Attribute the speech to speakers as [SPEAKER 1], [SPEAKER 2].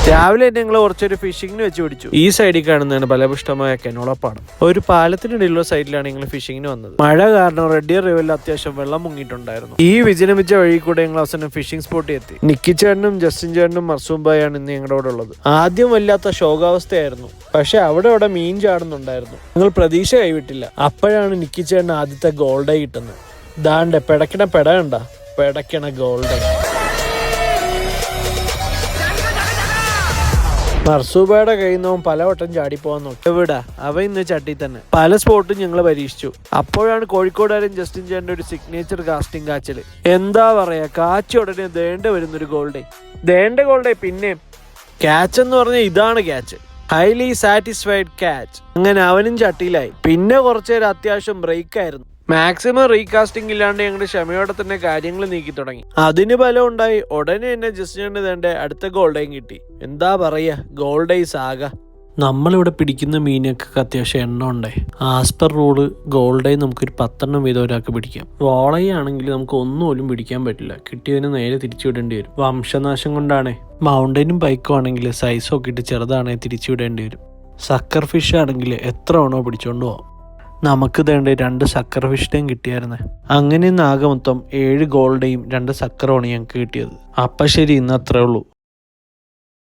[SPEAKER 1] രാവിലെ ഞങ്ങൾ കുറച്ചൊരു ഫിഷിങ്ങിന് വെച്ച് പിടിച്ചു. ഈ സൈഡിൽ കാണുന്നതാണ് ഫലപുഷ്ടമായ കെനോളപ്പാടം. ഒരു പാലത്തിനിടയിലുള്ള സൈഡിലാണ് ഞങ്ങൾ ഫിഷിങ്ങിന് വന്നത്. മഴ കാരണം റെഡ് റിവറിൽ അത്യാവശ്യം വെള്ളം മുങ്ങിയിട്ടുണ്ടായിരുന്നു. ഈ വിജനമിച്ച വഴി കൂടെ ഞങ്ങൾ അവസാനം ഫിഷിംഗ് സ്പോട്ടിൽ എത്തി. നിക്കി ചേട്ടനും ജസ്റ്റിൻ ചേട്ടനും മർസൂംബായാണ് ഇന്ന് ഞങ്ങളുടെ കൂടെ ഉള്ളത്. ആദ്യം വല്ലാത്ത ശോകാവസ്ഥയായിരുന്നു, പക്ഷെ അവിടെ മീൻ ചാടുന്നുണ്ടായിരുന്നു. ഞങ്ങൾ പ്രതീക്ഷ കൈവിട്ടില്ല. അപ്പോഴാണ് നിക്കി ചേട്ടന് ആദ്യത്തെ ഗോൾഡായി കിട്ടുന്നത്. ദാണ്ടെ പെടക്കണ ഗോൾഡായി. മർസൂബയുടെ കയ്യിൽ നിന്നും പലവട്ടം ചാടിപ്പോവാൻ നോക്കി. എവിടാ അവ ഇന്ന് ചട്ടി തന്നെ. പല സ്പോട്ടും ഞങ്ങൾ പരീക്ഷിച്ചു. അപ്പോഴാണ് കോഴിക്കോടുകാരൻ ജസ്റ്റിൻ ചേട്ടന്റെ ഒരു സിഗ്നേച്ചർ കാസ്റ്റിംഗ് കാച്ചല്. എന്താ പറയാ, കാച്ച ഉടനെ ദേണ്ട വരുന്നൊരു ഗോൾഡേ. പിന്നെ ക്യാച്ച് എന്ന് പറഞ്ഞാൽ ഇതാണ് ക്യാച്ച്. Highly satisfied catch. അങ്ങനെ അവനും ചട്ടിയിലായി. പിന്നെ കുറച്ചേരം അത്യാവശ്യം ബ്രേക്ക് ആയിരുന്നു. മാക്സിമം റീകാസ്റ്റിംഗ് ഇല്ലാണ്ട് ഞങ്ങളുടെ ക്ഷമയോടെ തന്നെ കാര്യങ്ങൾ നീക്കി തുടങ്ങി. അതിന് ഫലം ഉണ്ടായി. ഉടനെ തന്നെ ജസ്റ്റിന് വേണ്ട അടുത്ത ഗോൾഡേയും കിട്ടി. എന്താ പറയാ, ഗോൾഡേ സാഗ. നമ്മളിവിടെ പിടിക്കുന്ന മീനൊക്കെ അത്യാവശ്യം എണ്ണം ഉണ്ടായി. ആസ്പർ റൂള് ഗോൾഡേ നമുക്കൊരു 10 വീതം ഒരാൾക്ക് പിടിക്കാം. വോളയാണെങ്കിൽ നമുക്ക് ഒന്നുപോലും പിടിക്കാൻ പറ്റില്ല. കിട്ടിയതിന് നേരെ തിരിച്ചു വിടേണ്ടി വരും. വംശനാശം കൊണ്ടാണേ. മൗണ്ടനും ബൈക്കും ആണെങ്കിൽ സൈസ് നോക്കിയിട്ട് ചെറുതാണെങ്കിൽ തിരിച്ചു വിടേണ്ടി വരും. സക്കർ ഫിഷ് ആണെങ്കിൽ എത്ര വേണോ പിടിച്ചോണ്ട് പോവാം. നമുക്ക് വേണ്ട 2 സക്കർ ഫിഷിനെയും കിട്ടിയായിരുന്നേ. അങ്ങനെ ഇന്ന് ആകെ മൊത്തം 7 ഗോൾഡേയും 2 സക്കറുമാണ് ഞങ്ങൾക്ക് കിട്ടിയത്. അപ്പം ശരി, ഇന്ന് അത്രേ ഉള്ളൂ.